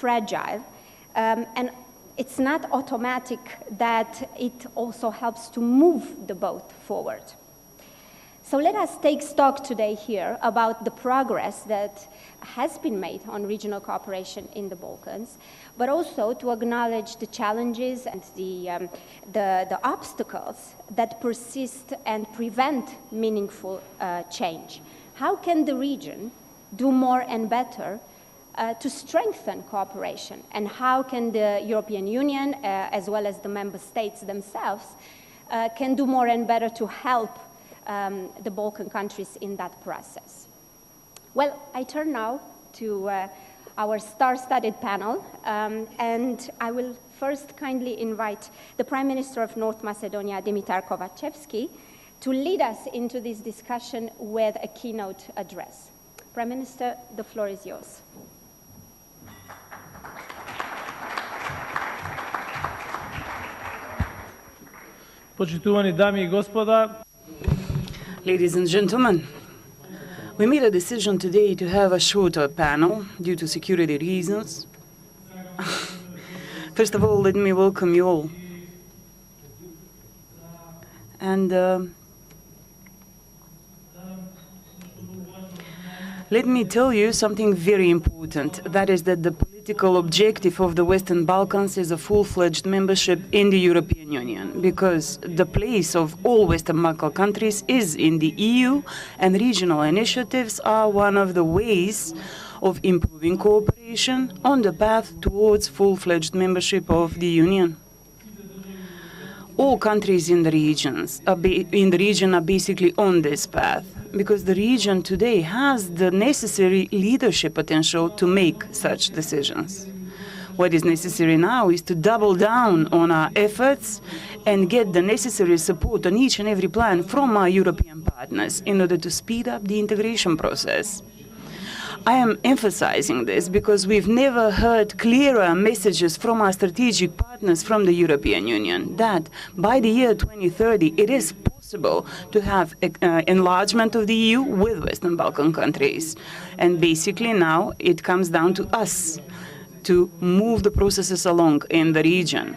fragile, and it's not automatic that it also helps to move the boat forward. So let us take stock today here about the progress that has been made on regional cooperation in the Balkans, but also to acknowledge the challenges and the obstacles that persist and prevent meaningful change. How can the region do more and better to strengthen cooperation? And how can the European Union, as well as the member states themselves, can do more and better to help the Balkan countries in that process? Well, I turn now to our star-studded panel, and I will first kindly invite the Prime Minister of North Macedonia, Dimitar Kovacevski, to lead us into this discussion with a keynote address. Prime Minister, the floor is yours. Poštovani dame I gospoda, ladies and gentlemen, we made a decision today to have a shorter panel due to security reasons. First of all, let me welcome you all. And let me tell you something very important. That is that the political objective of the Western Balkans is a full-fledged membership in the European Union, because the place of all Western Balkan countries is in the EU, and regional initiatives are one of the ways of improving cooperation on the path towards full-fledged membership of the Union. All countries in the region are basically on this path, because the region today has the necessary leadership potential to make such decisions. What is necessary now is to double down on our efforts and get the necessary support on each and every plan from our European partners in order to speed up the integration process. I am emphasizing this because we've never heard clearer messages from our strategic partners from the European Union that by the year 2030 it is possible to have enlargement of the EU with Western Balkan countries. And basically now it comes down to us to move the processes along in the region.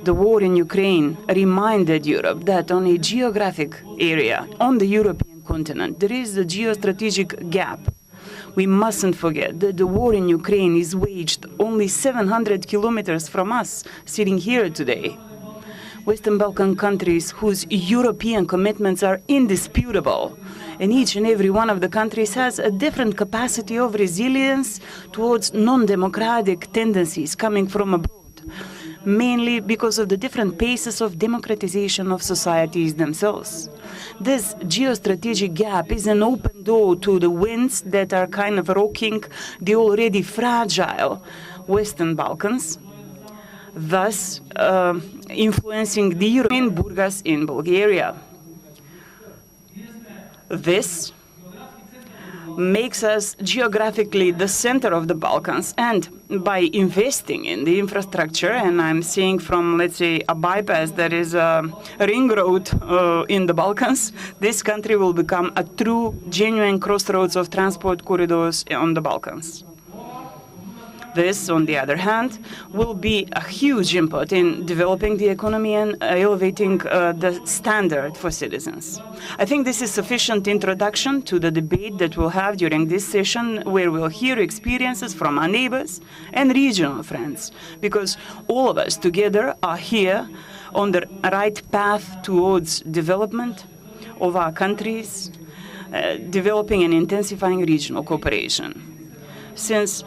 The war in Ukraine reminded Europe that on a geographic area on the European continent there is a geostrategic gap. We mustn't forget that the war in Ukraine is waged only 700 kilometers from us, sitting here today. Western Balkan countries whose European commitments are indisputable, and each and every one of the countries has a different capacity of resilience towards non-democratic tendencies coming from abroad, mainly because of the different paces of democratization of societies themselves. This geostrategic gap is an open door to the winds that are kind of rocking the already fragile Western Balkans, thus influencing the European Burgas in Bulgaria. This makes us geographically the center of the Balkans, and by investing in the infrastructure, and I'm seeing from, let's say, a bypass that is a ring road in the Balkans, this country will become a true, genuine crossroads of transport corridors on the Balkans. This, on the other hand, will be a huge input in developing the economy and elevating the standard for citizens. I think this is sufficient introduction to the debate that we'll have during this session, where we'll hear experiences from our neighbors and regional friends, because all of us together are here on the right path towards development of our countries, developing and intensifying regional cooperation. Since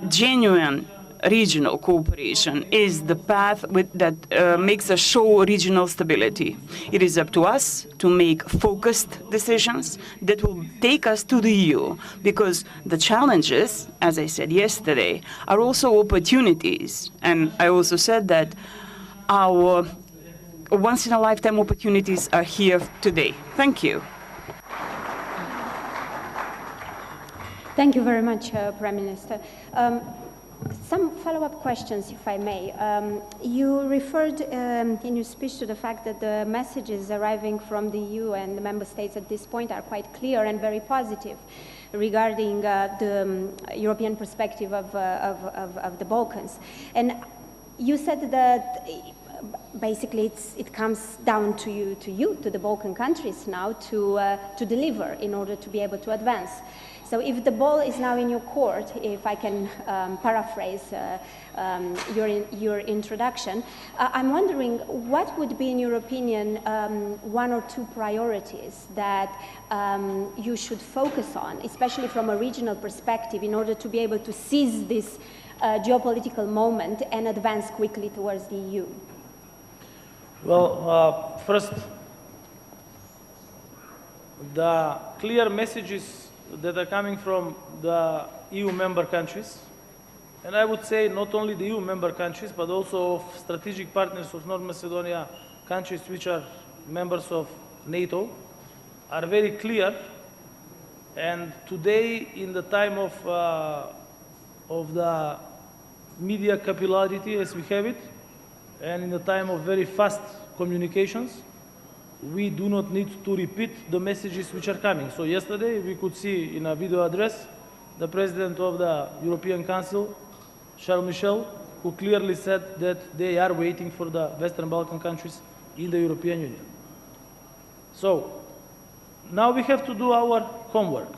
genuine regional cooperation is the path that makes us show regional stability. It is up to us to make focused decisions that will take us to the EU, because the challenges, as I said yesterday, are also opportunities. And I also said that our once-in-a-lifetime opportunities are here today. Thank you. Thank you very much, Prime Minister. Some follow-up questions, if I may. You referred in your speech to the fact that the messages arriving from the EU and the member states at this point are quite clear and very positive. regarding the European perspective of the Balkans. And you said that basically it comes down to you, to the Balkan countries now, to deliver in order to be able to advance. So if the ball is now in your court, if I can paraphrase your introduction, I'm wondering what would be, in your opinion, one or two priorities that you should focus on, especially from a regional perspective, in order to be able to seize this geopolitical moment and advance quickly towards the EU? Well, first, the clear messages that are coming from the EU member countries, and I would say not only the EU member countries, but also of strategic partners of North Macedonia, countries which are members of NATO, are very clear. And today, in the time of the media capillarity as we have it, and in the time of very fast communications, we do not need to repeat the messages which are coming. So yesterday we could see in a video address the President of the European Council, Charles Michel, who clearly said that they are waiting for the Western Balkan countries in the European Union. So now we have to do our homework.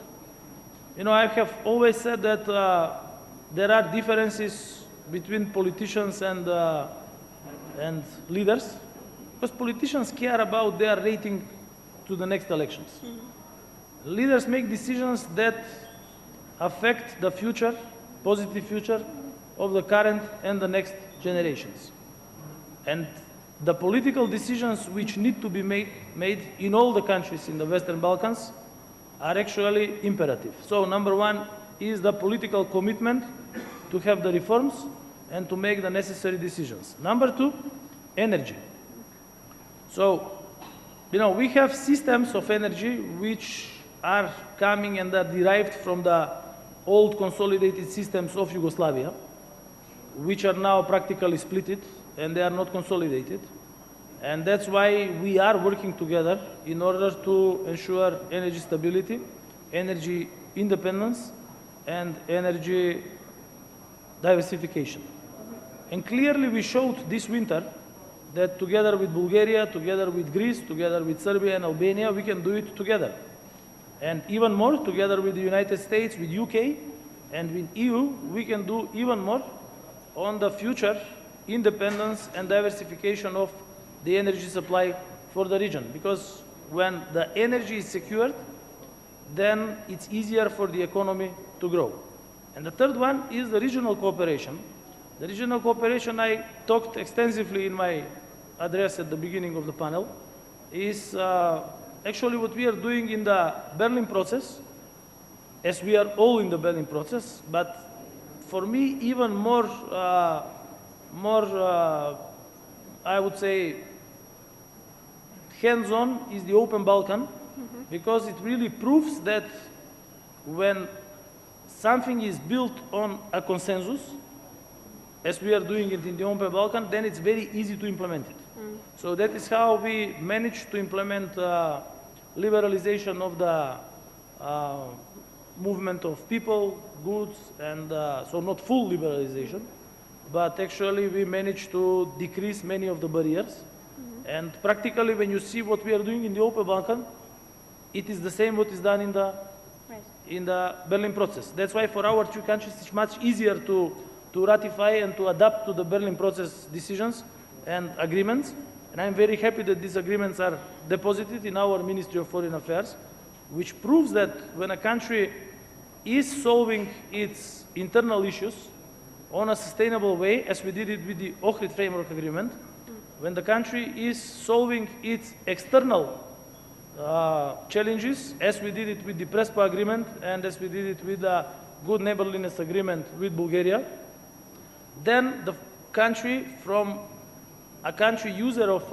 You know, I have always said that there are differences between politicians and leaders, because politicians care about their rating to the next elections. Mm-hmm. Leaders make decisions that affect the future, positive future, of the current and the next generations. And the political decisions which need to be made in all the countries in the Western Balkans are actually imperative. So number one is the political commitment to have the reforms and to make the necessary decisions. Number two, energy. So, you know, we have systems of energy which are coming and are derived from the old consolidated systems of Yugoslavia, which are now practically splitted and they are not consolidated. And that's why we are working together in order to ensure energy stability, energy independence, and energy diversification. And clearly we showed this winter that together with Bulgaria, together with Greece, together with Serbia and Albania, we can do it together. And even more, together with the United States, with UK, and with EU, we can do even more on the future independence and diversification of the energy supply for the region. Because when the energy is secured, then it's easier for the economy to grow. And the third one is the regional cooperation. The regional cooperation, I talked extensively in my address at the beginning of the panel, is actually what we are doing in the Berlin process, as we are all in the Berlin process. But for me, even more, I would say, hands-on is the Open Balkan, because it really proves that when something is built on a consensus, as we are doing it in the Open Balkan, then it's very easy to implement it. So that is how we managed to implement liberalization of the movement of people, goods, and so not full liberalization, but actually we managed to decrease many of the barriers. And practically when you see what we are doing in the Open Balkan, it is the same what is done in the Berlin process. That's why for our two countries it's much easier to ratify and to adapt to the Berlin process decisions and agreements. And I'm very happy that these agreements are deposited in our Ministry of Foreign Affairs, which proves that when a country is solving its internal issues on a sustainable way, as we did it with the Ohrid Framework Agreement, when the country is solving its external challenges, as we did it with the Prespa Agreement and as we did it with the Good Neighborliness Agreement with Bulgaria, then the country, from a country user of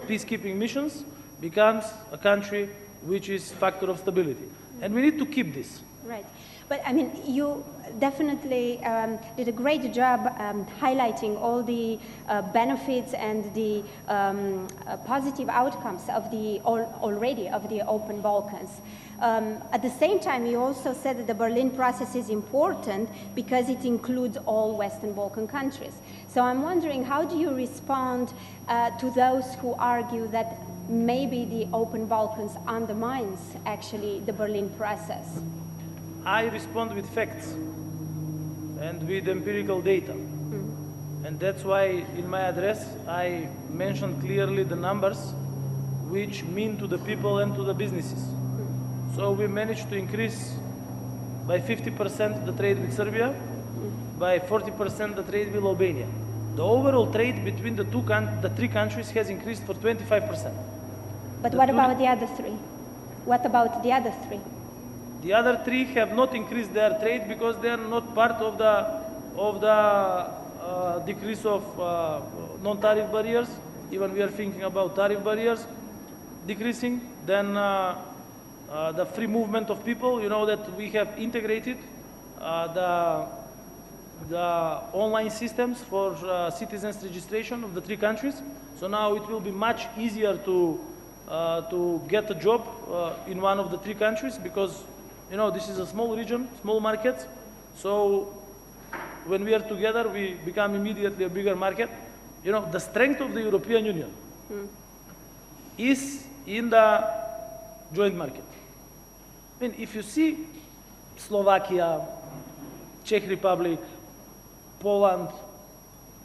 peacekeeping missions, becomes a country which is factor of stability. And we need to keep this. Right. But I mean, you definitely did a great job highlighting all the benefits and the positive outcomes of the already of the Open Balkans. At the same time, you also said that the Berlin process is important because it includes all Western Balkan countries. So I'm wondering, how do you respond to those who argue that maybe the Open Balkans undermines actually the Berlin process? I respond with facts and with empirical data. And that's why in my address I mentioned clearly the numbers which mean to the people and to the businesses. So we managed to increase by 50% the trade with Serbia, by 40% the trade with Albania. The overall trade between the three countries has increased for 25%. But what about the other three? What about the other three? The other three have not increased their trade because they are not part of the decrease of non-tariff barriers. Even we are thinking about tariff barriers decreasing. Then the free movement of people, you know that we have integrated the online systems for citizens registration of the three countries. So now it will be much easier to get a job in one of the three countries because, you know, this is a small region, small markets. So when we are together, we become immediately a bigger market. You know, the strength of the European Union is in the joint market. I mean, if you see Slovakia, Czech Republic, Poland,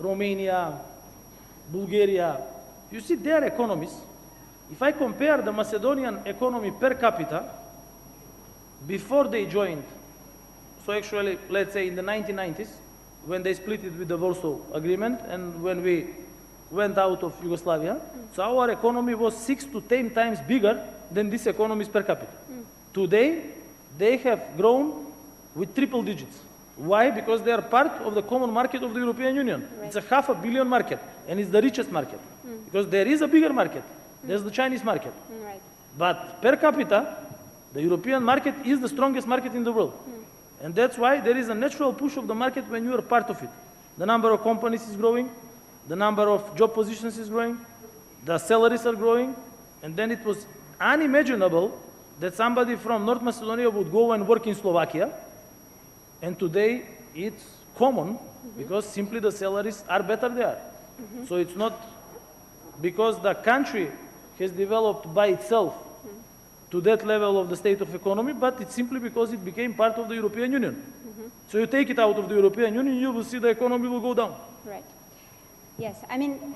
Romania, Bulgaria, you see their economies. If I compare the Macedonian economy per capita before they joined, so actually, let's say in the 1990s, when they split it with the Warsaw Agreement and when we went out of Yugoslavia, so our economy was 6 to 10 times bigger than these economies per capita. Today, they have grown with triple digits. Why? Because they are part of the common market of the European Union. Right. It's a $500 billion market, and it's the richest market. Because there is a bigger market. There's the Chinese market. Right. But per capita, the European market is the strongest market in the world. And that's why there is a natural push of the market when you are part of it. The number of companies is growing, the number of job positions is growing, the salaries are growing, and then it was unimaginable that somebody from North Macedonia would go and work in Slovakia, and today it's common because simply the salaries are better there. So it's not because the country has developed by itself to that level of the state of economy, but it's simply because it became part of the European Union. So you take it out of the European Union, you will see the economy will go down. Right. Yes, I mean,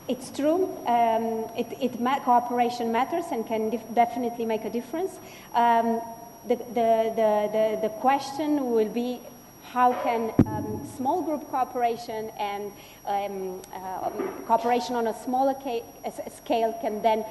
it's true. Cooperation matters and can definitely make a difference. The question will be how can small group cooperation and cooperation on a smaller scale can then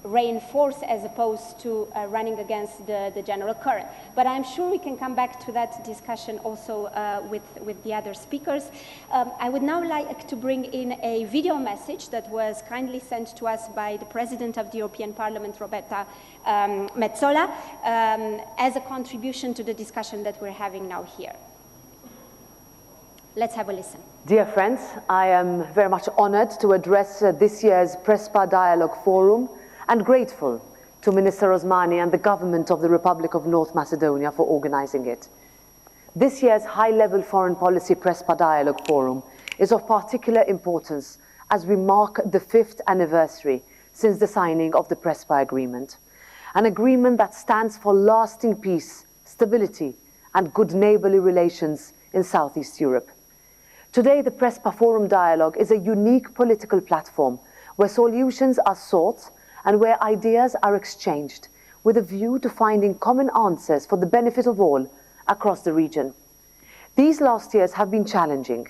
reinforce as opposed to running against the general current. But I'm sure we can come back to that discussion also with the other speakers. I would now like to bring in a video message that was kindly sent to us by the President of the European Parliament, Roberta Metsola, as a contribution to the discussion that we're having now here. Let's have a listen. Dear friends, I am very much honored to address this year's Prespa Dialogue Forum and grateful to Minister Osmani and the government of the Republic of North Macedonia for organizing it. This year's high-level foreign policy Prespa Dialogue Forum is of particular importance as we mark the 5th anniversary since the signing of the Prespa Agreement, an agreement that stands for lasting peace, stability, and good neighborly relations in Southeast Europe. Today, the Prespa Forum Dialogue is a unique political platform where solutions are sought and where ideas are exchanged with a view to finding common answers for the benefit of all across the region. These last years have been challenging: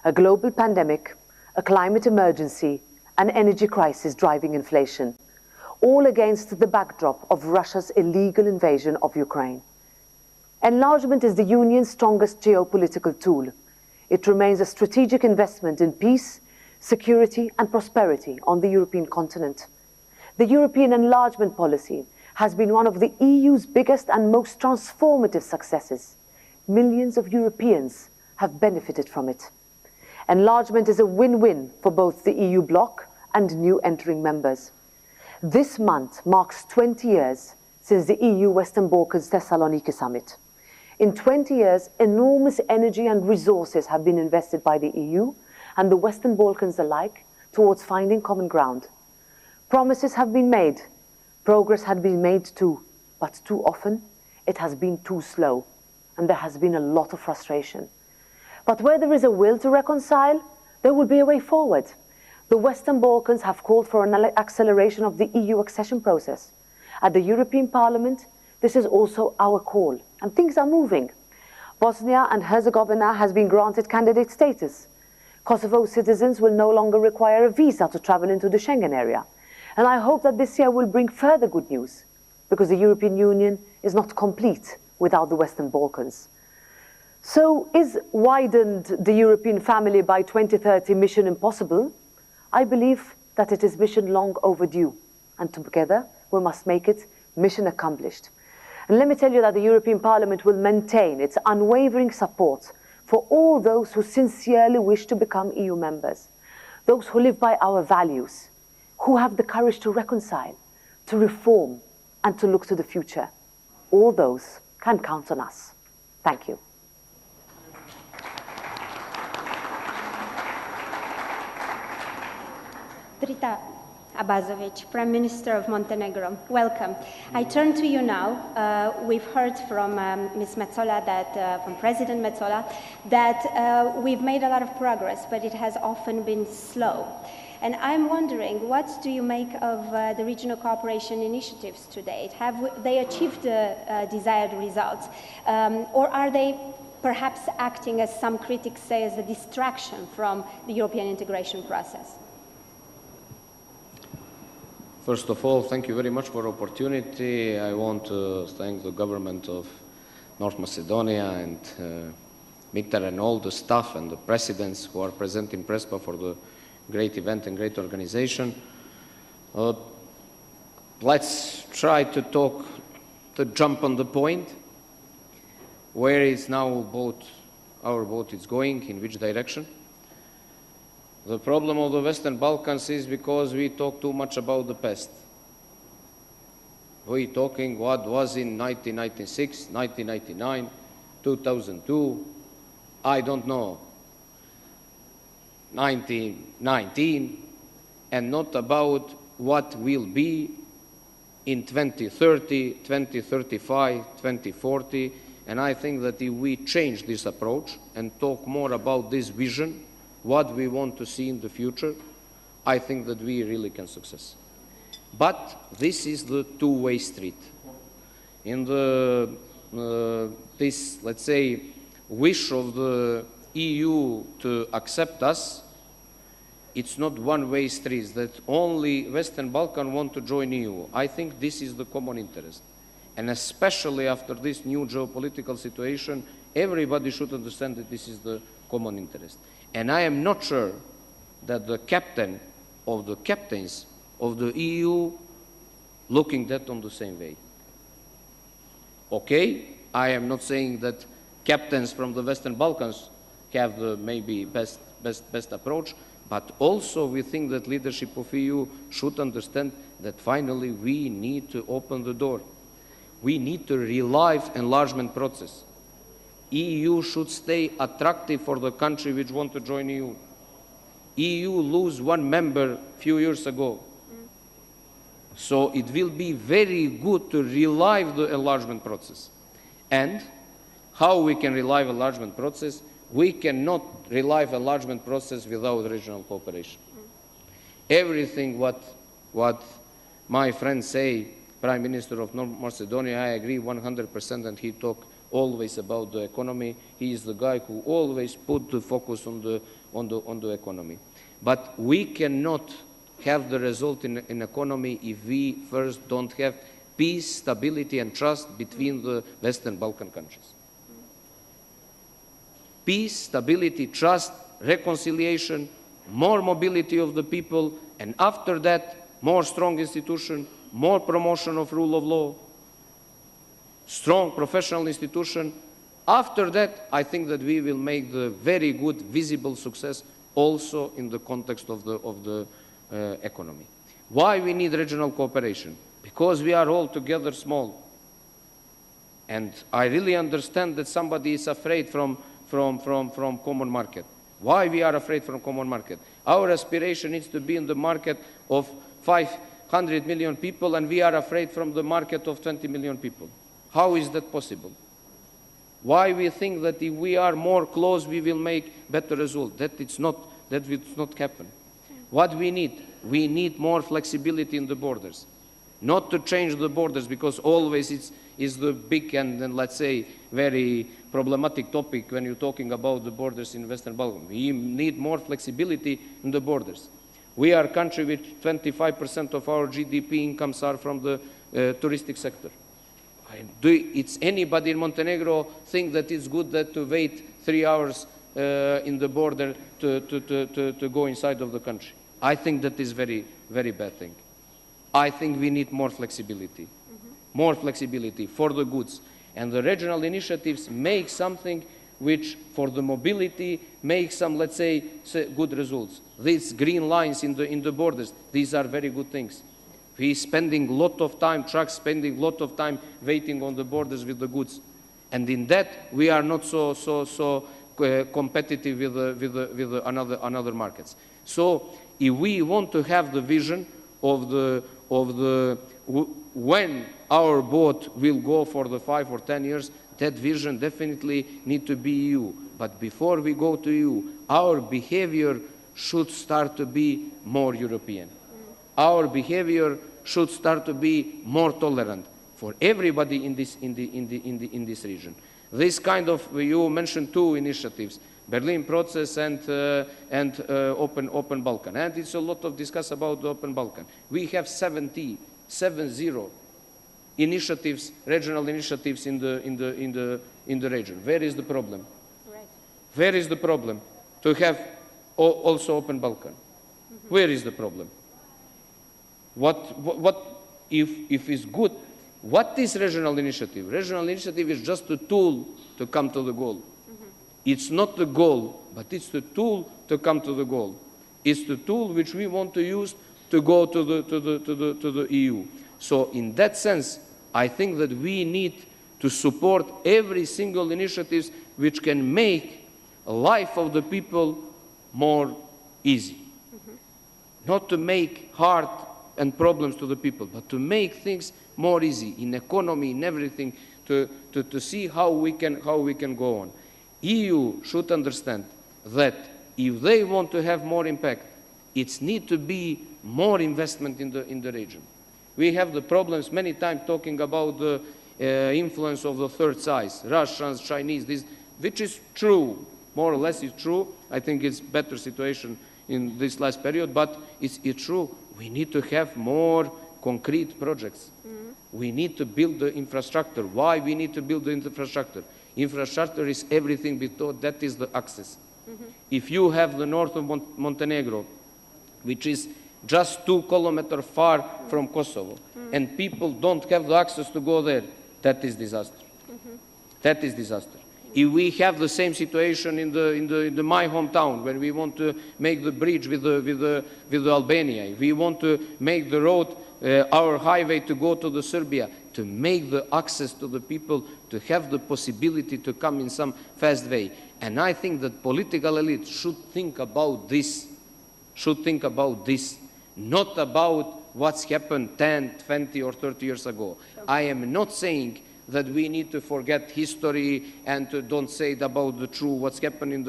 a global pandemic, a climate emergency, an energy crisis driving inflation, all against the backdrop of Russia's illegal invasion of Ukraine. Enlargement is the Union's strongest geopolitical tool. It remains a strategic investment in peace, security, and prosperity on the European continent. The European enlargement policy has been one of the EU's biggest and most transformative successes. Millions of Europeans have benefited from it. Enlargement is a win-win for both the EU bloc and new entering members. This month marks 20 years since the EU Western Balkans Thessaloniki summit. In 20 years, enormous energy and resources have been invested by the EU and the Western Balkans alike towards finding common ground. Promises have been made, progress had been made too, but too often it has been too slow, and there has been a lot of frustration. But where there is a will to reconcile, there will be a way forward. The Western Balkans have called for an acceleration of the EU accession process. At the European Parliament, this is also our call, and things are moving. Bosnia and Herzegovina has been granted candidate status. Kosovo citizens will no longer require a visa to travel into the Schengen area. And I hope that this year will bring further good news, because the European Union is not complete without the Western Balkans. So is widened the European family by 2030 mission impossible? I believe that it is mission long overdue, and together we must make it mission accomplished. And let me tell you that the European Parliament will maintain its unwavering support for all those who sincerely wish to become EU members, those who live by our values, who have the courage to reconcile, to reform, and to look to the future. All those can count on us. Thank you. Drita Abazovic, Prime Minister of Montenegro, welcome. I turn to you now. We've heard from Ms. Metsola, from President Metsola, that we've made a lot of progress, but it has often been slow. And I'm wondering, what do you make of the regional cooperation initiatives to date? Have they achieved the desired results? Or are they perhaps acting, as some critics say, as a distraction from the European integration process? First of all, thank you very much for the opportunity. I want to thank the government of North Macedonia and Mitar and all the staff and the presidents who are present in Prespa for the great event and great organization. Let's try to jump on the point. Where is now our boat is going, in which direction? The problem of the Western Balkans is because we talk too much about the past. We're talking what was in 1996, 1999, 2002, I don't know, 1919, and not about what will be in 2030, 2035, 2040. And I think that if we change this approach and talk more about this vision, what we want to see in the future, I think that we really can success. But this is the two-way street. In this, let's say, wish of the EU to accept us, it's not one-way street that only Western Balkan want to join EU. I think this is the common interest. And especially after this new geopolitical situation, everybody should understand that this is the common interest. And I am not sure that the captain of the captains of the EU looking that on the same way. Okay, I am not saying that captains from the Western Balkans have the maybe best approach, but also we think that leadership of EU should understand that finally we need to open the door. We need to relive enlargement process. EU should stay attractive for the country which want to join EU. EU lose one member a few years ago. So it will be very good to relive the enlargement process. And how we can relive enlargement process? We cannot relive enlargement process without regional cooperation. Everything what my friends say, Prime Minister of North Macedonia, I agree 100%, and he talked always about the economy. He is the guy who always put the focus on the economy. But we cannot have the result in economy if we first don't have peace, stability, and trust between the Western Balkan countries. Peace, stability, trust, reconciliation, more mobility of the people, and after that, more strong institution, more promotion of rule of law, strong professional institution. After that, I think that we will make the very good visible success also in the context of the economy. Why we need regional cooperation? Because we are all together small. And I really understand that somebody is afraid from common market. Why we are afraid from common market? Our aspiration is to be in the market of 500 million people, and we are afraid from the market of 20 million people. How is that possible? Why we think that if we are more close, we will make better result? That will not happen. What we need more flexibility in the borders. Not to change the borders, because always it's the big and let's say very problematic topic when you're talking about the borders in Western Balkans. We need more flexibility in the borders. We are a country with 25% of our GDP incomes are from the touristic sector. It's anybody in Montenegro think that it's good that to wait 3 hours in the border to go inside of the country? I think that is very, very bad thing. I think we need more flexibility, more flexibility for the goods. And the regional initiatives make something which, for the mobility, make some, let's say good results. These green lines in the borders, these are very good things. We spending a lot of time, trucks spending a lot of time waiting on the borders with the goods. And in that, we are not so competitive with another markets. So if we want to have the vision of when our boat will go for the 5 or 10 years, that vision definitely need to be EU. But before we go to EU, our behavior should start to be more European. Our behavior should start to be more tolerant for everybody in this region. This kind of, you mentioned 2 initiatives, Berlin process and Open Balkan. And it's a lot of discuss about the Open Balkan. We have 70 initiatives, regional initiatives in the region. Where is the problem? Right. Where is the problem to have also Open Balkan? Where is the problem? What if it's good? What is regional initiative? Regional initiative is just a tool to come to the goal. It's not the goal, but it's the tool to come to the goal. It's the tool which we want to use to go to the EU. So in that sense, I think that we need to support every single initiative which can make life of the people more easy. Not to make hard and problems to the people, but to make things more easy in economy, in everything, to see how we can go on. EU should understand that if they want to have more impact, it needs to be more investment in the region. We have the problems many times talking about the influence of the third sides, Russians, Chinese, this, which is true, more or less is true. I think it's better situation in this last period, but it's true. We need to have more concrete projects. We need to build the infrastructure. Why we need to build the infrastructure? Infrastructure is everything, because that is the access. If you have the north of Montenegro, which is just 2 kilometers far from Kosovo, and people don't have the access to go there, that is disaster. That is disaster. If we have the same situation in my hometown, where we want to make the bridge with Albania, if we want to make the road, our highway to go to the Serbia, to make the access to the people, to have the possibility to come in some fast way. And I think that political elite should think about this, not about what's happened 10, 20 or 30 years ago. I am not saying that we need to forget history and to don't say about the true what's happened in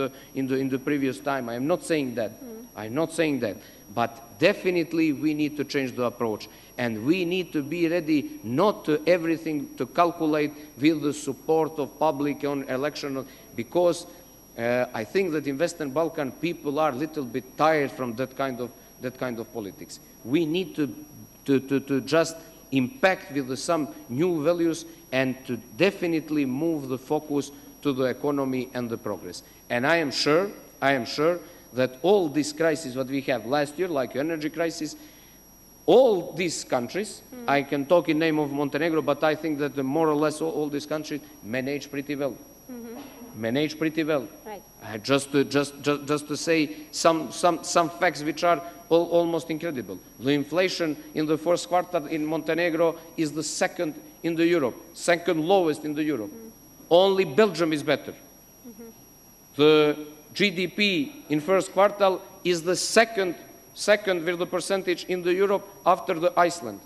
the previous time. I am not saying that. I'm not saying that. But definitely we need to change the approach. And we need to be ready not to everything to calculate with the support of public on election, because I think that in Western Balkan people are a little bit tired from that kind of politics. We need to just impact with some new values and to definitely move the focus to the economy and the progress. And I am sure that all these crises that we have last year, like energy crisis, all these countries, I can talk in name of Montenegro, but I think that more or less all these countries manage pretty well. Manage pretty well. Right. Just to say some facts which are almost incredible. The inflation in the first quarter in Montenegro is the second in the Europe, second lowest in the Europe. Only Belgium is better. The GDP in first quarter is the second with the percentage in the Europe after the Iceland.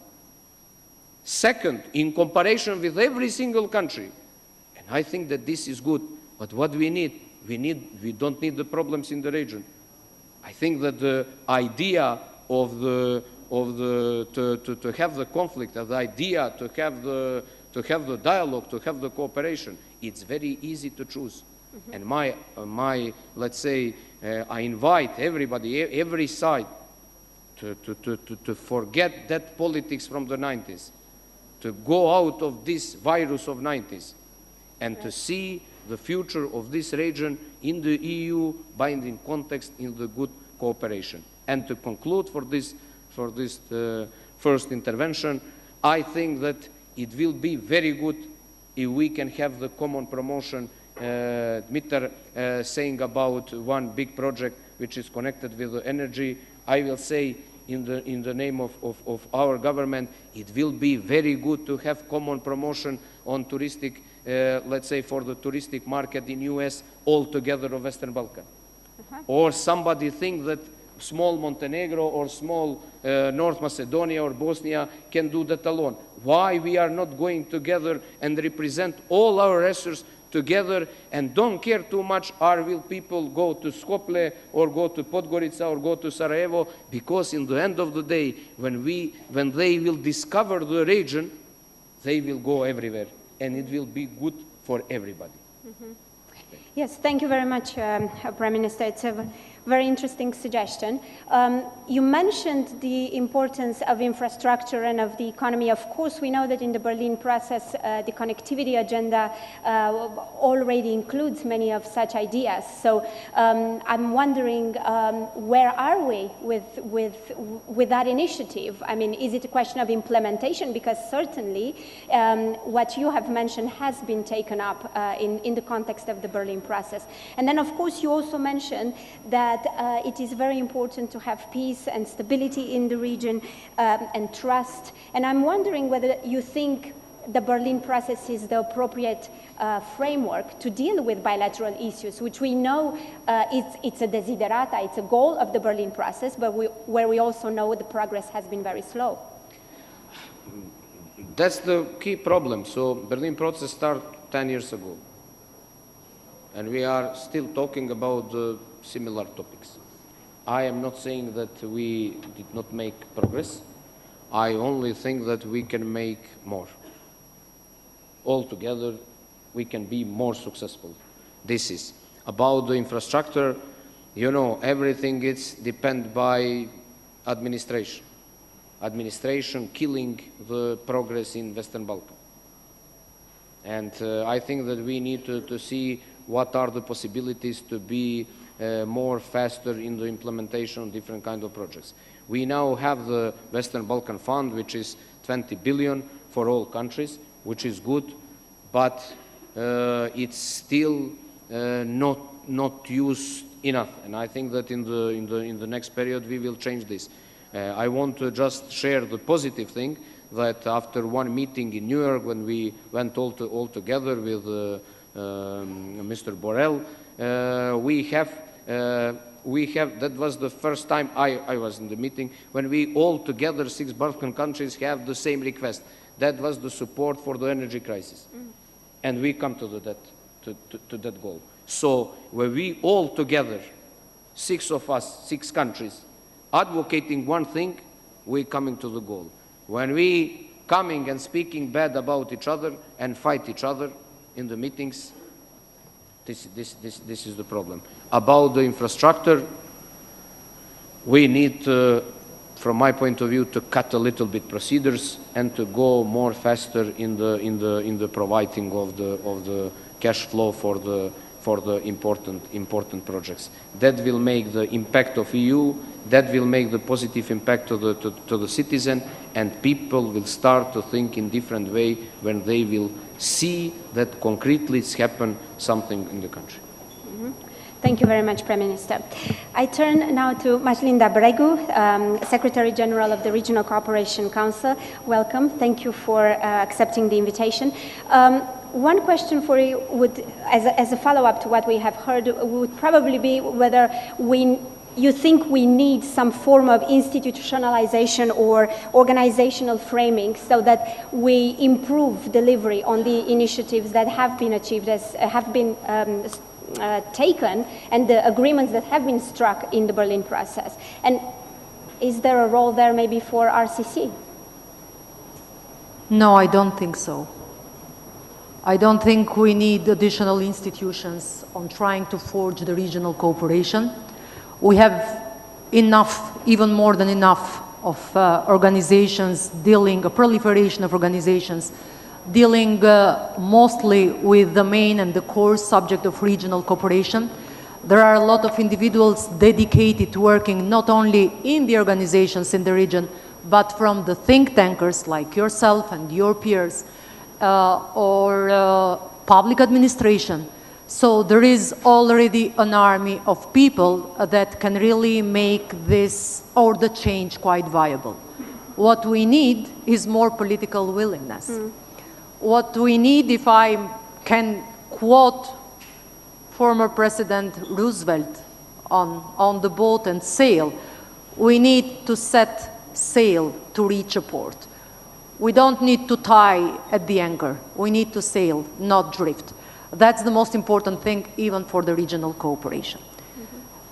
Second in comparison with every single country. And I think that this is good. But what we don't need the problems in the region. I think that the idea to have the conflict, the idea to have the dialogue, to have the cooperation, it's very easy to choose. And let's say, I invite everybody, every side, to forget that politics from the 90s, to go out of this virus of 90s, and to see the future of this region in the EU binding context in the good cooperation. And to conclude for this first intervention, I think that it will be very good if we can have the common promotion. Dmitry saying about one big project which is connected with the energy. I will say in the name of our government, it will be very good to have common promotion on touristic, let's say for the touristic market in US altogether of Western Balkan. Or somebody think that small Montenegro or small North Macedonia or Bosnia can do that alone. Why we are not going together and represent all our resources together and don't care too much will people go to Skopje or go to Podgorica or go to Sarajevo, because in the end of the day, when they will discover the region, they will go everywhere and it will be good for everybody. Yes, thank you very much, Prime Minister. It's a very interesting suggestion. You mentioned the importance of infrastructure and of the economy. Of course, we know that in the Berlin process, the connectivity agenda already includes many of such ideas. So I'm wondering, where are we with that initiative? I mean, is it a question of implementation? Because certainly what you have mentioned has been taken up in the context of the Berlin process. And then, of course, you also mentioned that it is very important to have peace and stability in the region and trust. And I'm wondering whether you think the Berlin process is the appropriate framework to deal with bilateral issues, which we know it's a desiderata, it's a goal of the Berlin process, but where we also know the progress has been very slow. That's the key problem. So Berlin process started 10 years ago. And we are still talking about similar topics. I am not saying that we did not make progress. I only think that we can make more. Altogether, we can be more successful. This is about the infrastructure. You know, everything is dependent by administration. Administration killing the progress in Western Balkan. And I think that we need to see what are the possibilities to be more faster in the implementation of different kinds of projects. We now have the Western Balkan Fund, which is 20 billion for all countries, which is good, but it's still not used enough. And I think that in the next period we will change this. I want to just share the positive thing that after one meeting in New York, when we went all together with Mr. Borrell, that was the first time I was in the meeting, when we all together, 6 Balkan countries, have the same request. That was the support for the energy crisis. And we come to that goal. So when we all together, 6 of us, 6 countries, advocating one thing, we coming to the goal. When we coming and speaking bad about each other and fight each other in the meetings, this is the problem. About the infrastructure, we need, from my point of view, to cut a little bit procedures and to go more faster in the providing of the cash flow for the important projects. That will make the impact of EU, that will make the positive impact to the citizen, and people will start to think in different way when they will see that concretely it's happened something in the country. Thank you very much, Prime Minister. I turn now to Majlinda Bregu, Secretary General of the Regional Cooperation Council. Welcome. Thank you for accepting the invitation. One question for you would, as a follow-up to what we have heard, would probably be whether you think we need some form of institutionalization or organizational framing so that we improve delivery on the initiatives that have been achieved, taken, and the agreements that have been struck in the Berlin process. And is there a role there maybe for RCC? No, I don't think so. I don't think we need additional institutions on trying to forge the regional cooperation. We have enough, even more than enough, of organizations dealing, a proliferation of organizations dealing mostly with the main and the core subject of regional cooperation. There are a lot of individuals dedicated to working not only in the organizations in the region, but from the think tankers like yourself and your peers, or public administration. So there is already an army of people that can really make this or the change quite viable. What we need is more political willingness. What we need, if I can quote former President Roosevelt on the boat and sail, we need to set sail to reach a port. We don't need to tie at the anchor. We need to sail, not drift. That's the most important thing, even for the regional cooperation.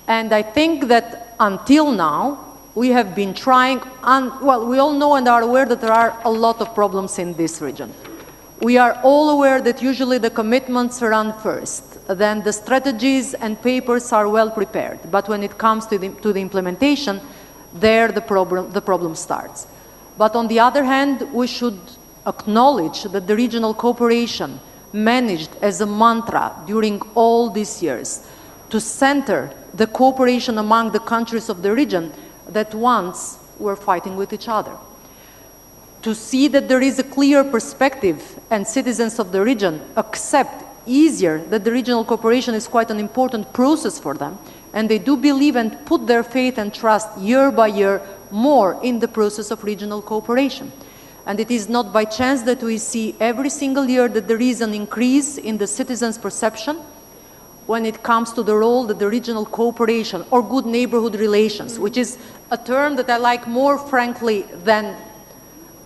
And I think that until now, we have been trying, well, we all know and are aware that there are a lot of problems in this region. We are all aware that usually the commitments run first, then the strategies and papers are well prepared. But when it comes to the implementation, there the problem starts. But on the other hand, we should acknowledge that the regional cooperation managed as a mantra during all these years to center the cooperation among the countries of the region that once were fighting with each other. To see that there is a clear perspective and citizens of the region accept easier that the regional cooperation is quite an important process for them, and they do believe and put their faith and trust year by year more in the process of regional cooperation. And it is not by chance that we see every single year that there is an increase in the citizens' perception when it comes to the role that the regional cooperation or good neighborhood relations, which is a term that I like more frankly than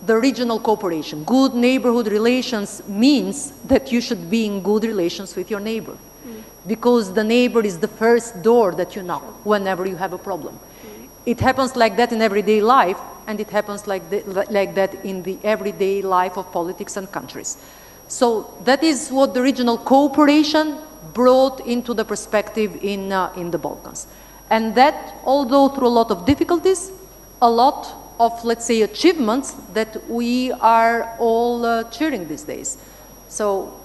the regional cooperation. Good neighborhood relations means that you should be in good relations with your neighbor, because the neighbor is the first door that you knock whenever you have a problem. It happens like that in everyday life, and it happens like that in the everyday life of politics and countries. So that is what the regional cooperation brought into the perspective in the Balkans. And that, although through a lot of difficulties, a lot of, let's say, achievements that we are all cheering these days. So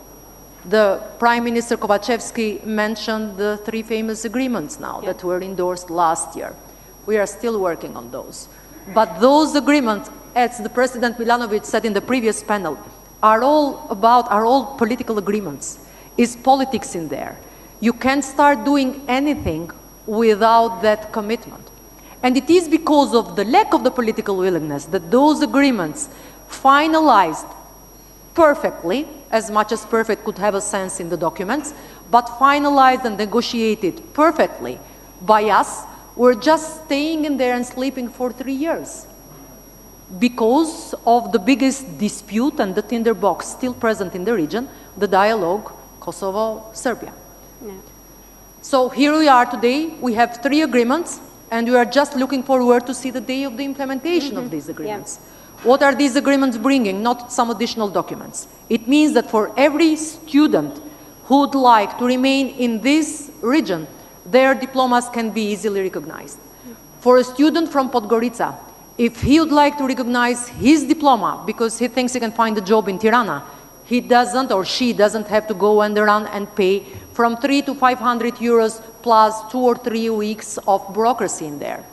the Prime Minister Kovachevsky mentioned the 3 famous agreements now that were endorsed last year. We are still working on those. But those agreements, as the President Milanovic said in the previous panel, are all political agreements. Is politics in there? You can't start doing anything without that commitment. And it is because of the lack of the political willingness that those agreements finalized perfectly, as much as perfect could have a sense in the documents, but finalized and negotiated perfectly by us, were just staying in there and sleeping for 3 years because of the biggest dispute and the tinderbox still present in the region, the dialogue Kosovo-Serbia. Yeah. So here we are today, we have 3 agreements, and we are just looking forward to see the day of the implementation of these agreements. Yeah. What are these agreements bringing? Not some additional documents. It means that for every student who would like to remain in this region, their diplomas can be easily recognized. For a student from Podgorica, if he would like to recognize his diploma because he thinks he can find a job in Tirana, he doesn't or she doesn't have to go and run and pay from 300 to 500 euros plus 2 or 3 weeks of bureaucracy in there,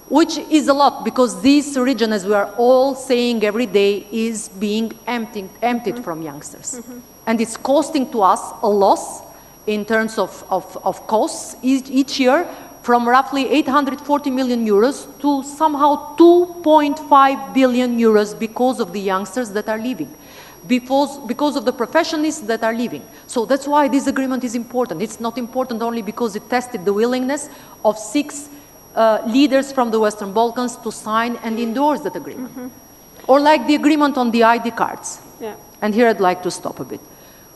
which is a lot because this region, as we are all saying every day, is being emptied from youngsters. And it's costing to us a loss in terms of costs each year, from roughly 840 million euros to somehow 2.5 billion euros because of the youngsters that are leaving, because of the professionists that are leaving. So that's why this agreement is important. It's not important only because it tested the willingness of 6 leaders from the Western Balkans to sign and endorse that agreement. Or like the agreement on the ID cards. Yeah. And here I'd like to stop a bit.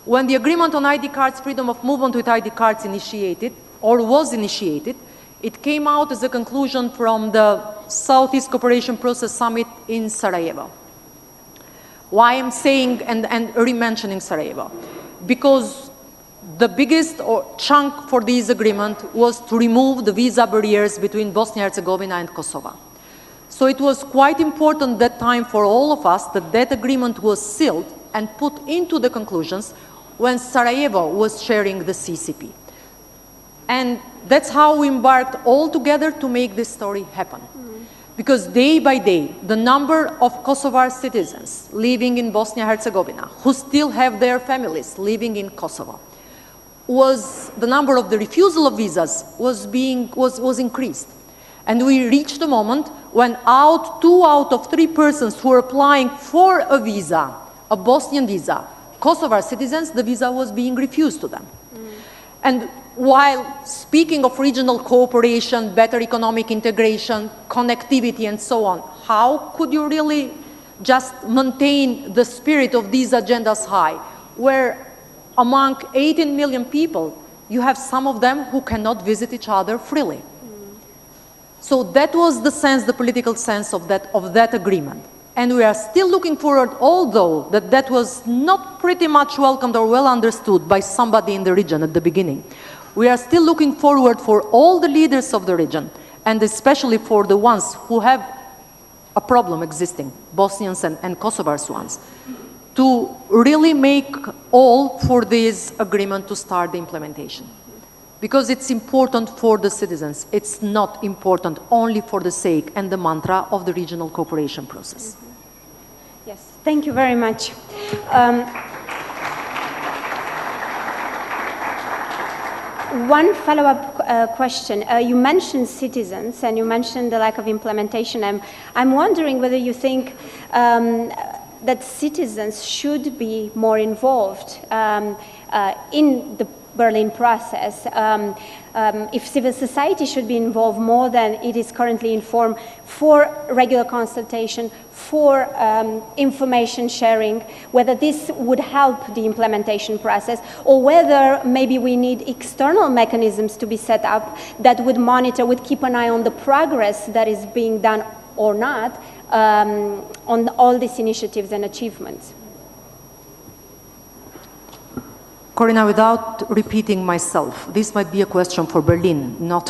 When the agreement on ID cards, freedom of movement with ID cards initiated, or was initiated, it came out as a conclusion from the Southeast Cooperation Process Summit in Sarajevo. Why I'm saying and re-mentioning Sarajevo? Because the biggest chunk for this agreement was to remove the visa barriers between Bosnia-Herzegovina and Kosovo. So it was quite important that time for all of us that that agreement was sealed and put into the conclusions when Sarajevo was sharing the CCP. And that's how we embarked all together to make this story happen. Because day by day, the number of Kosovar citizens living in Bosnia-Herzegovina who still have their families living in Kosovo, the number of the refusal of visas was increased. And we reached a moment when 2 out of 3 persons who were applying for a visa, a Bosnian visa, Kosovar citizens, the visa was being refused to them. And while speaking of regional cooperation, better economic integration, connectivity, and so on, how could you really just maintain the spirit of these agendas high, where among 18 million people, you have some of them who cannot visit each other freely? So that was the sense, the political sense of that agreement. And we are still looking forward, although that was not pretty much welcomed or well understood by somebody in the region at the beginning. We are still looking forward for all the leaders of the region, and especially for the ones who have a problem existing, Bosnians and Kosovars ones, to really make all for this agreement to start the implementation. Because it's important for the citizens. It's not important only for the sake and the mantra of the regional cooperation process. Yes, thank you very much. One follow-up question. You mentioned citizens and you mentioned the lack of implementation. I'm wondering whether you think that citizens should be more involved in the Berlin process, if civil society should be involved more than it is currently informed for regular consultation, for information sharing, whether this would help the implementation process, or whether maybe we need external mechanisms to be set up that would monitor, would keep an eye on the progress that is being done or not on all these initiatives and achievements. Corina, without repeating myself, this might be a question for Berlin, not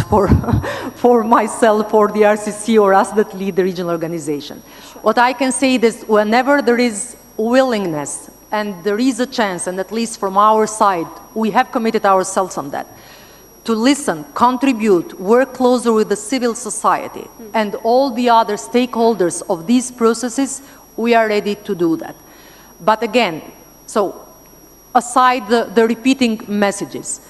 for myself or the RCC or us that lead the regional organization. Sure. What I can say is whenever there is willingness and there is a chance, and at least from our side, we have committed ourselves on that, to listen, contribute, work closer with the civil society and all the other stakeholders of these processes, we are ready to do that. But again, aside the repeating messages,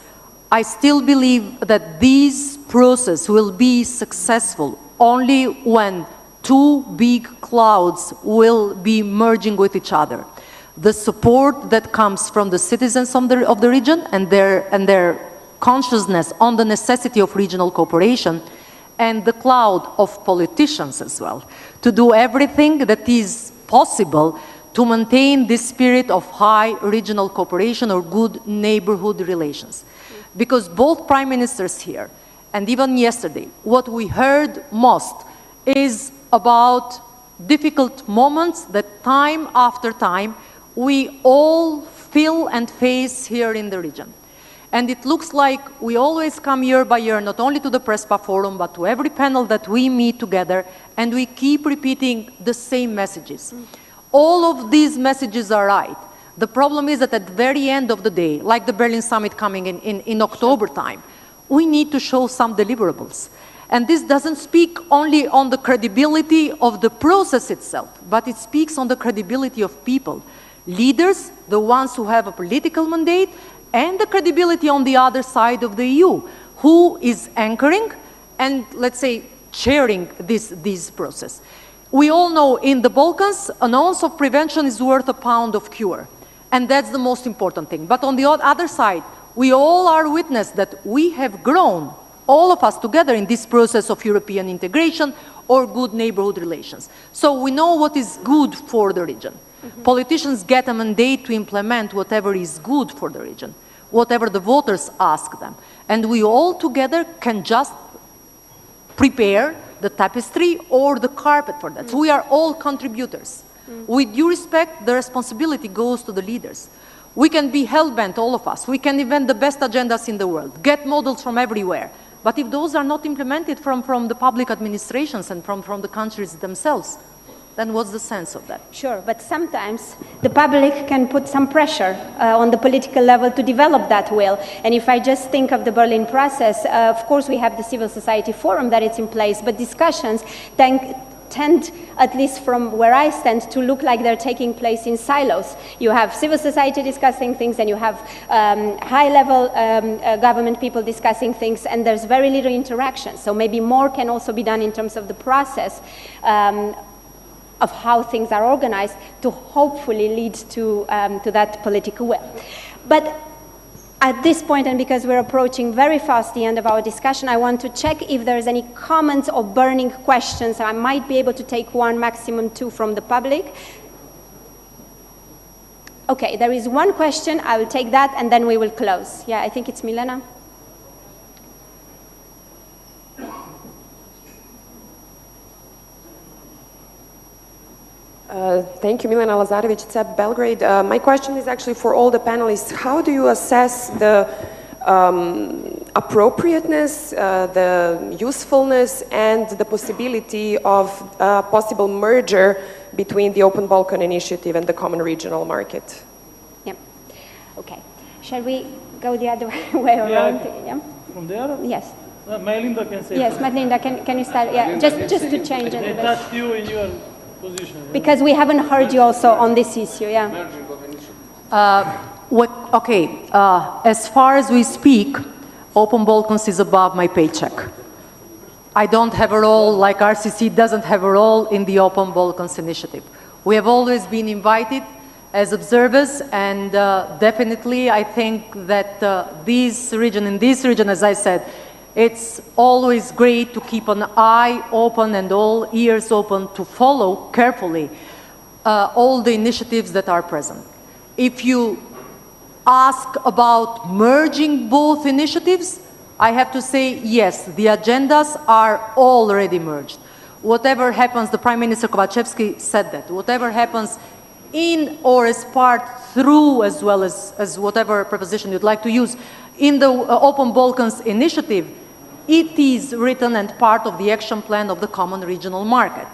I still believe that this process will be successful only when 2 big clouds will be merging with each other. The support that comes from the citizens of the region and their consciousness on the necessity of regional cooperation, and the cloud of politicians as well, to do everything that is possible to maintain this spirit of high regional cooperation or good neighborhood relations. Because both prime ministers here, and even yesterday, what we heard most is about difficult moments that time after time we all feel and face here in the region. And it looks like we always come year by year, not only to the Prespa Forum, but to every panel that we meet together, and we keep repeating the same messages. All of these messages are right. The problem is that at the very end of the day, like the Berlin summit coming in October time, we need to show some deliverables. And this doesn't speak only on the credibility of the process itself, but it speaks on the credibility of people. Leaders, the ones who have a political mandate, and the credibility on the other side of the EU, who is anchoring and, let's say, chairing this process. We all know in the Balkans, an ounce of prevention is worth a pound of cure. And that's the most important thing. But on the other side, we all are witness that we have grown, all of us together, in this process of European integration or good neighborhood relations. So we know what is good for the region. Politicians get a mandate to implement whatever is good for the region, whatever the voters ask them. And we all together can just prepare the tapestry or the carpet for that. So we are all contributors. With due respect, the responsibility goes to the leaders. We can be hell-bent, all of us. We can invent the best agendas in the world, get models from everywhere. But if those are not implemented from the public administrations and from the countries themselves, then what's the sense of that? Sure, but sometimes the public can put some pressure on the political level to develop that will. And if I just think of the Berlin process, of course we have the civil society forum that is in place, but discussions tend, at least from where I stand, to look like they're taking place in silos. You have civil society discussing things, and you have high-level government people discussing things, and there's very little interaction. So maybe more can also be done in terms of the process of how things are organized to hopefully lead to that political will. But at this point, and because we're approaching very fast the end of our discussion, I want to check if there's any comments or burning questions. I might be able to take one, maximum two from the public. Okay, there is one question. I will take that, and then we will close. Yeah, I think it's Milena. Thank you, Milena Lazarevic, CEP Belgrade. My question is actually for all the panelists. How do you assess the appropriateness, the usefulness, and the possibility of a possible merger between the Open Balkan Initiative and the Common Regional Market? Yeah. Okay. Shall we go the other way around? Yeah. From there? Yes. Melinda can say. Yes, Melinda, can you start? Yeah, just to change a little bit. They touched you in your position. Because we haven't heard you also on this issue, yeah. As far as we speak, Open Balkans is above my paycheck. I don't have a role, like RCC doesn't have a role in the Open Balkans initiative. We have always been invited as observers, and definitely I think that in this region, as I said, it's always great to keep an eye open and all ears open to follow carefully all the initiatives that are present. If you ask about merging both initiatives, I have to say yes, the agendas are already merged. Whatever happens, the Prime Minister Kovachevsky said that, whatever happens in or as part through, as well as whatever preposition you'd like to use, in the Open Balkans initiative, it is written and part of the action plan of the Common Regional Market.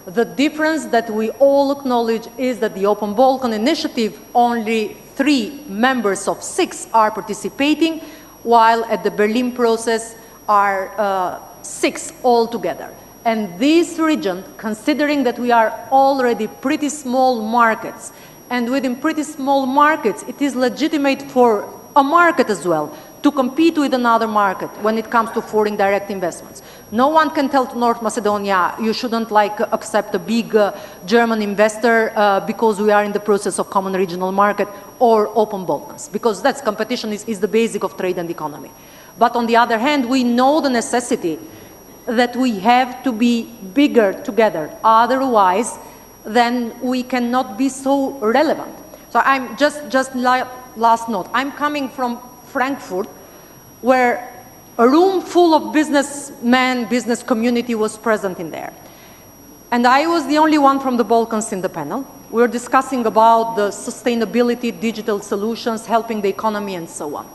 The difference that we all acknowledge is that the Open Balkan Initiative, only 3 members of 6 are participating, while at the Berlin process are 6 altogether. And this region, considering that we are already pretty small markets, and within pretty small markets, it is legitimate for a market as well to compete with another market when it comes to foreign direct investments. No one can tell to North Macedonia, you shouldn't accept a big German investor because we are in the process of Common Regional Market or Open Balkans, because that's competition is the basic of trade and economy. But on the other hand, we know the necessity that we have to be bigger together. Otherwise, then we cannot be so relevant. So I'm just last note. I'm coming from Frankfurt, where a room full of businessmen, business community was present in there. And I was the only one from the Balkans in the panel. We were discussing about the sustainability, digital solutions, helping the economy, and so on.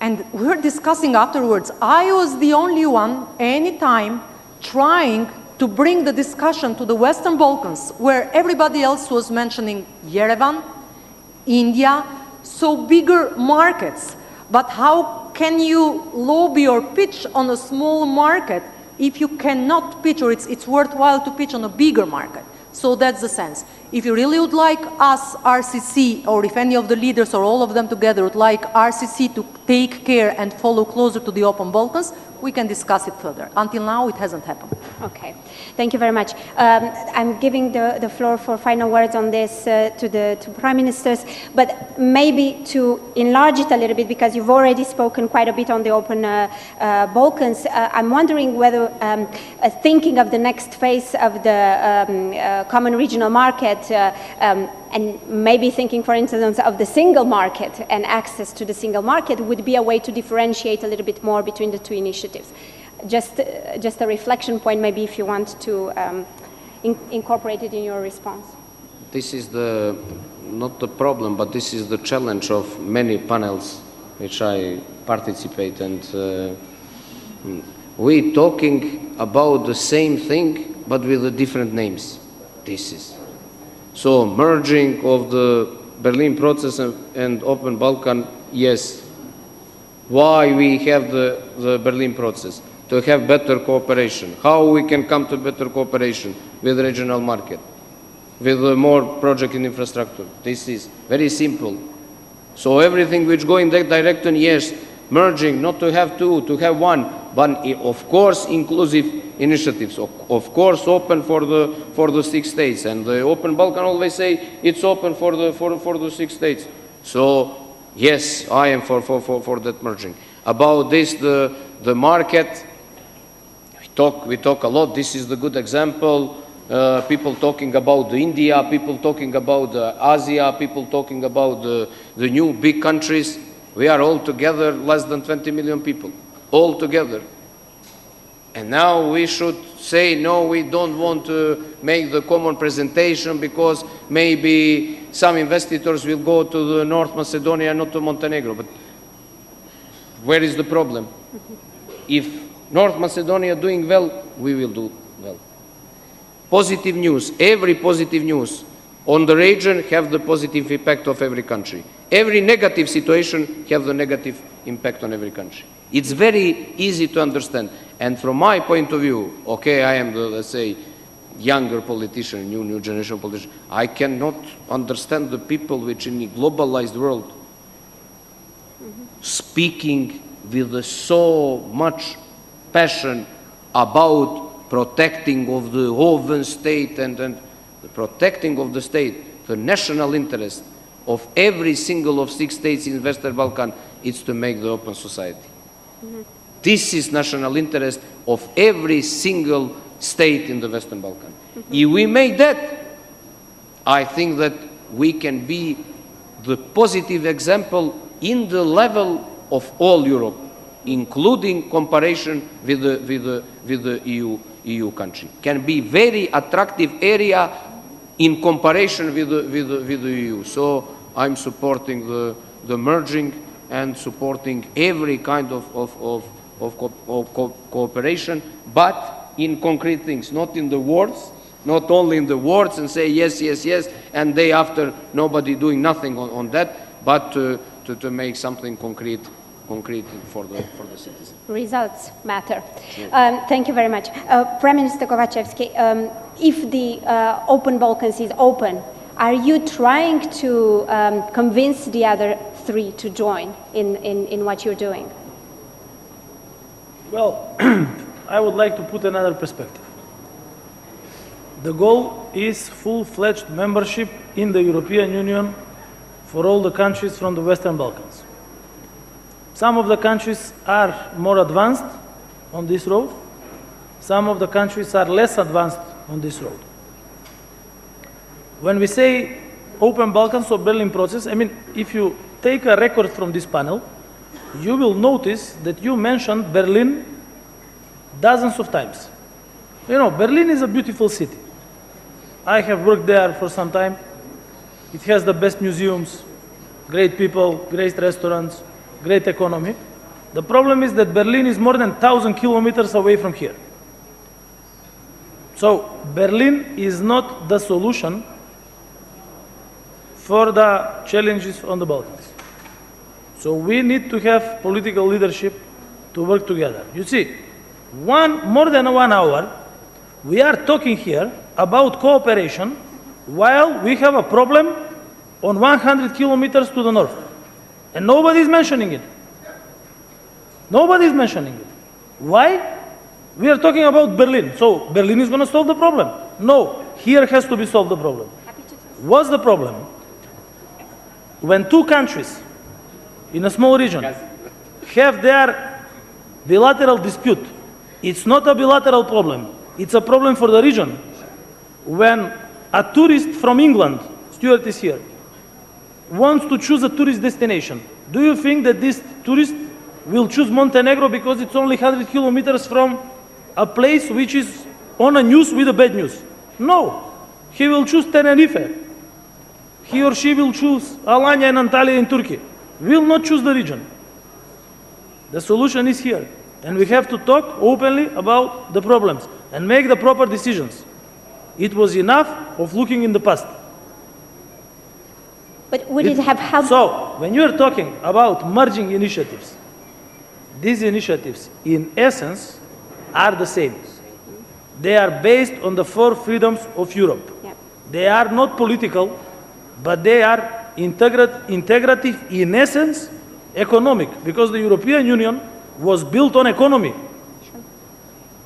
And we were discussing afterwards, I was the only one, anytime, trying to bring the discussion to the Western Balkans, where everybody else was mentioning Yerevan, India, so bigger markets. But how can you lobby or pitch on a small market if you cannot pitch, or it's worthwhile to pitch on a bigger market? So that's the sense. If you really would like us, RCC, or if any of the leaders or all of them together would like RCC to take care and follow closer to the open Balkans, we can discuss it further. Until now, it hasn't happened. Okay, thank you very much. I'm giving the floor for final words on this to Prime Ministers, but maybe to enlarge it a little bit, because you've already spoken quite a bit on the open Balkans. I'm wondering whether thinking of the next phase of the common regional market, and maybe thinking, for instance, of the single market and access to the single market would be a way to differentiate a little bit more between the two initiatives. Just a reflection point, maybe, if you want to incorporate it in your response. This is not the problem, but this is the challenge of many panels which I participate, and we talking about the same thing, but with the different names. This is. So merging of the Berlin process and Open Balkan, yes. Why we have the Berlin process? To have better cooperation. How we can come to better cooperation with the regional market, with more project in infrastructure. This is very simple. So everything which go in that direction, yes, merging, not to have two, to have one, but of course inclusive initiatives, of course open for the 6 states, and the Open Balkan always say it's open for the 6 states. So yes, I am for that merging. About this, the market, we talk a lot. This is the good example. People talking about India, people talking about Asia, people talking about the new big countries. We are all together less than 20 million people, all together. And now we should say, no, we don't want to make the common presentation because maybe some investors will go to the North Macedonia, not to Montenegro. But where is the problem? If North Macedonia doing well, we will do well. Positive news, every positive news on the region have the positive impact of every country. Every negative situation have the negative impact on every country. It's very easy to understand. And from my point of view, okay, I am the, let's say, younger politician, new generation politician. I cannot understand the people which in a globalized world speaking with so much passion about protecting of the open state and the protecting of the state, the national interest of every single of 6 states in Western Balkan is to make the open society. This is national interest of every single state in the Western Balkan. If we make that, I think that we can be the positive example in the level of all Europe, including comparison with the EU country. Can be very attractive area in comparison with the EU. So I'm supporting the merging and supporting every kind of cooperation, but in concrete things, not in the words, not only in the words and say yes, yes, yes, and day after nobody doing nothing on that, but to make something concrete for the citizens. Results matter. Thank you very much. Prime Minister Kovacevski, if the Open Balkans is open, are you trying to convince the other 3 to join in what you're doing? Well, I would like to put another perspective. The goal is full-fledged membership in the European Union for all the countries from the Western Balkans. Some of the countries are more advanced on this road. Some of the countries are less advanced on this road. When we say Open Balkans or Berlin process, I mean, if you take a record from this panel, you will notice that you mentioned Berlin dozens of times. You know, Berlin is a beautiful city. I have worked there for some time. It has the best museums, great people, great restaurants, great economy. The problem is that Berlin is more than 1,000 kilometers away from here. So Berlin is not the solution for the challenges on the Balkans. So we need to have political leadership to work together. You see, more than 1 hour, we are talking here about cooperation while we have a problem on 100 kilometers to the north. And nobody's mentioning it. Nobody's mentioning it. Why? We are talking about Berlin. So Berlin is going to solve the problem. No, here has to be solved the problem. What's the problem? When two countries in a small region have their bilateral dispute, it's not a bilateral problem. It's a problem for the region. When a tourist from England, Stuart is here, wants to choose a tourist destination, do you think that this tourist will choose Montenegro because it's only 100 kilometers from a place which is on a news with a bad news? No. He will choose Tenerife. He or she will choose Alanya and Antalya in Turkey. Will not choose the region. The solution is here. And we have to talk openly about the problems and make the proper decisions. It was enough of looking in the past. But would it have helped? So, when you are talking about merging initiatives, these initiatives, in essence, are the same. They are based on the 4 freedoms of Europe. Yep. They are not political, but they are integrative, in essence, economic, because the European Union was built on economy. Sure.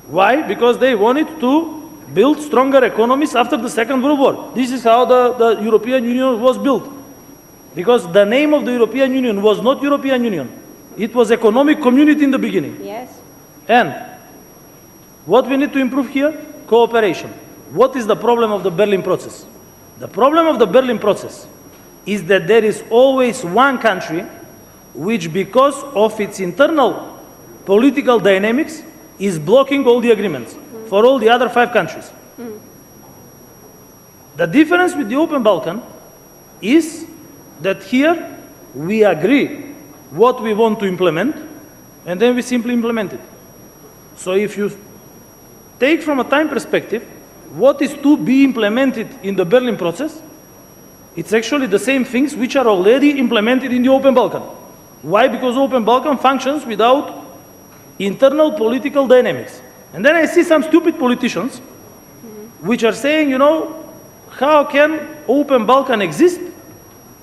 Why? Because they wanted to build stronger economies after the Second World War. This is how the European Union was built. Because the name of the European Union was not European Union. It was economic community in the beginning. Yes. And what we need to improve here? Cooperation. What is the problem of the Berlin process? The problem of the Berlin process is that there is always one country which, because of its internal political dynamics, is blocking all the agreements for all the other 5 countries. The difference with the Open Balkan is that here we agree what we want to implement, and then we simply implement it. So if you take from a time perspective what is to be implemented in the Berlin process, it's actually the same things which are already implemented in the Open Balkan. Why? Because Open Balkan functions without internal political dynamics. And then I see some stupid politicians which are saying, you know, how can Open Balkan exist?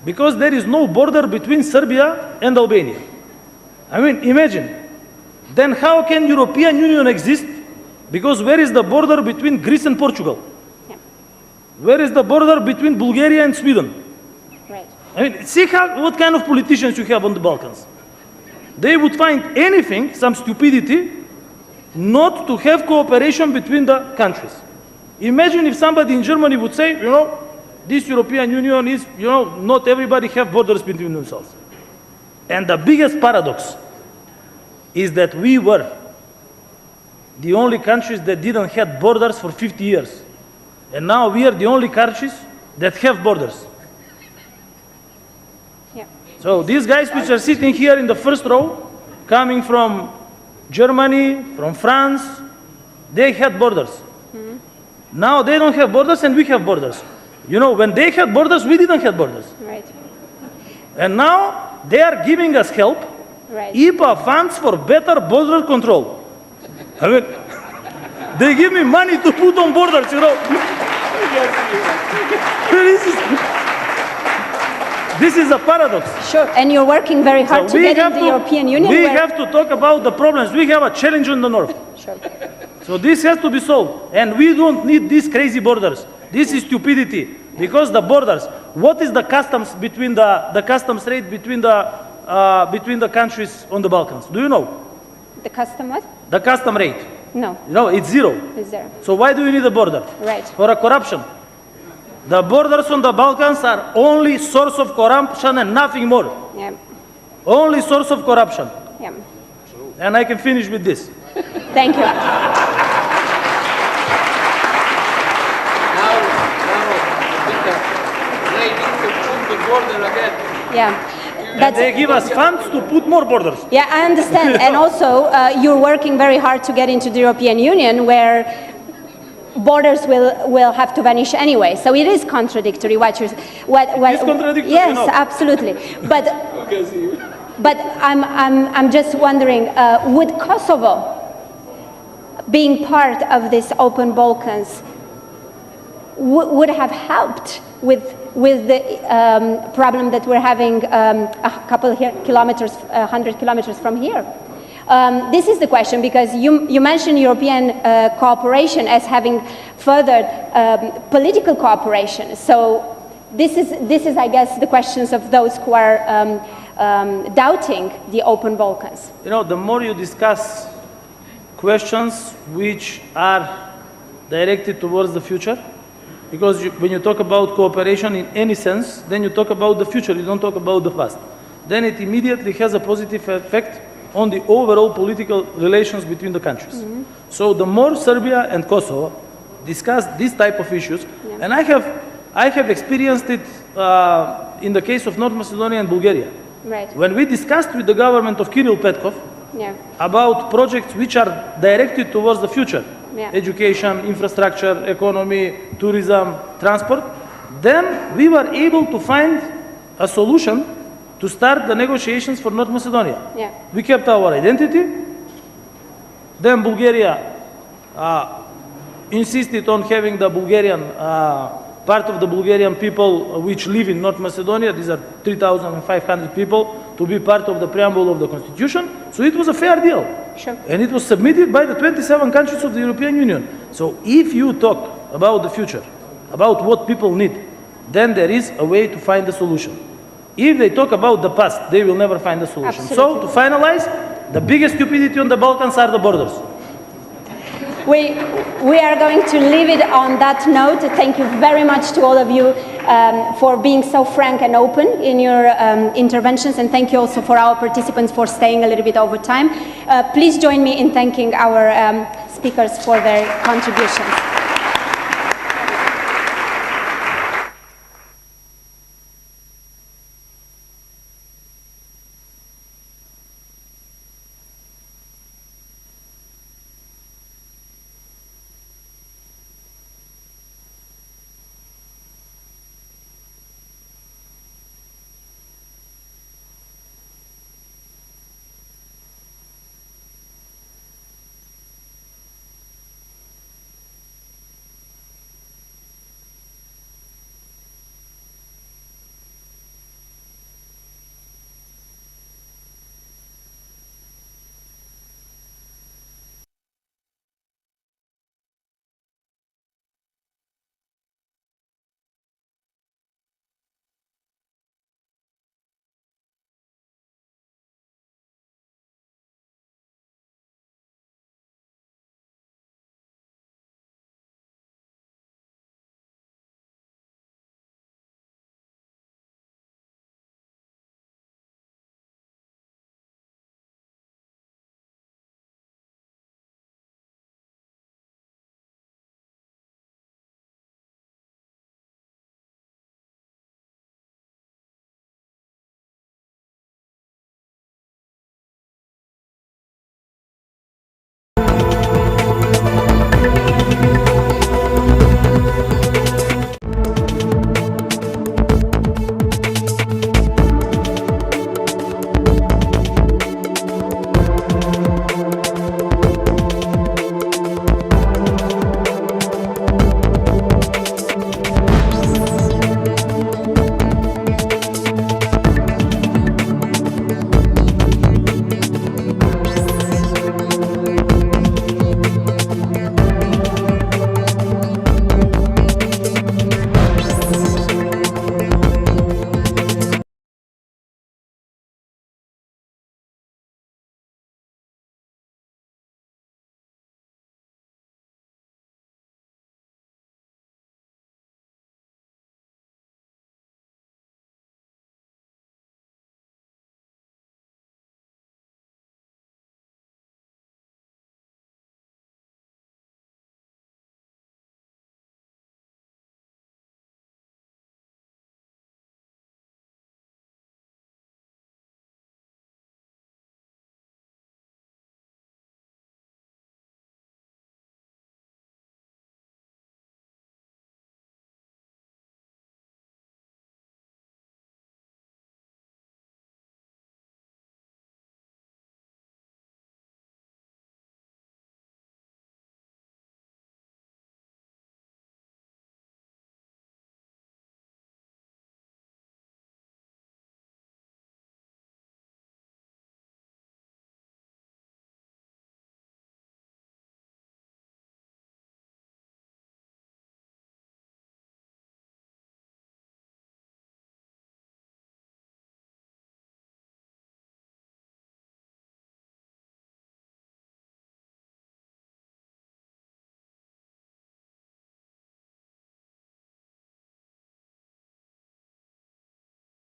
Because there is no border between Serbia and Albania. I mean, imagine. Then how can European Union exist? Because where is the border between Greece and Portugal? Yeah. Where is the border between Bulgaria and Sweden? Right. I mean, see what kind of politicians you have on the Balkans. They would find anything, some stupidity, not to have cooperation between the countries. Imagine if somebody in Germany would say, you know, this European Union is, you know, not everybody have borders between themselves. And the biggest paradox is that we were the only countries that didn't have borders for 50 years. And now we are the only countries that have borders. Yeah. So these guys which are sitting here in the first row, coming from Germany, from France, they had borders. Now they don't have borders and we have borders. You know, when they had borders, we didn't have borders. Right. And now they are giving us help, Right. IPA funds for better border control. I mean, they give me money to put on borders, you know. This is a paradox. Sure. And you're working very hard to get into the European Union. We have to talk about the problems. We have a challenge in the north. Sure. So this has to be solved. And we don't need these crazy borders. This is stupidity. Because the borders, what is the customs between the customs rate between the countries on the Balkans? Do you know? The custom what? The custom rate. No. No, it's 0. Is there? So why do you need a border? Right. For a corruption. The borders on the Balkans are only source of corruption and nothing more. Yeah. Only source of corruption. Yeah. And I can finish with this. Thank you. They need to put the border again. Yeah. And they give us funds to put more borders. Yeah, I understand. And also, you're working very hard to get into the European Union, where borders will have to vanish anyway. So it is contradictory what you're. It's contradictory. Yes, No. absolutely. But I'm just wondering, would Kosovo, being part of this open Balkans, would have helped with the problem that we're having a couple kilometers, 100 kilometers from here. This is the question, because you mentioned European cooperation as having furthered political cooperation. So this is, I guess, the questions of those who are doubting the open Balkans. You know, the more you discuss questions which are directed towards the future, because when you talk about cooperation in any sense, then you talk about the future, you don't talk about the past. Then it immediately has a positive effect on the overall political relations between the countries. Mm-hmm. So the more Serbia and Kosovo discuss this type of issues, yeah. And I have experienced it in the case of North Macedonia and Bulgaria. Right. When we discussed with the government of Kirill Petkov, yeah. about projects which are directed towards the future, yeah. education, infrastructure, economy, tourism, transport, then we were able to find a solution to start the negotiations for North Macedonia. Yeah. We kept our identity. Then Bulgaria insisted on having the Bulgarian, part of the Bulgarian people which live in North Macedonia, these are 3,500 people, to be part of the preamble of the constitution. So it was a fair deal. Sure. And it was submitted by the 27 countries of the European Union. So if you talk about the future, about what people need, then there is a way to find a solution. If they talk about the past, they will never find a solution. Absolutely. So to finalize, the biggest stupidity on the Balkans are the borders. We are going to leave it on that note. Thank you very much to all of you for being so frank and open in your interventions, and thank you also for our participants for staying a little bit over time. Please join me in thanking our speakers for their contributions.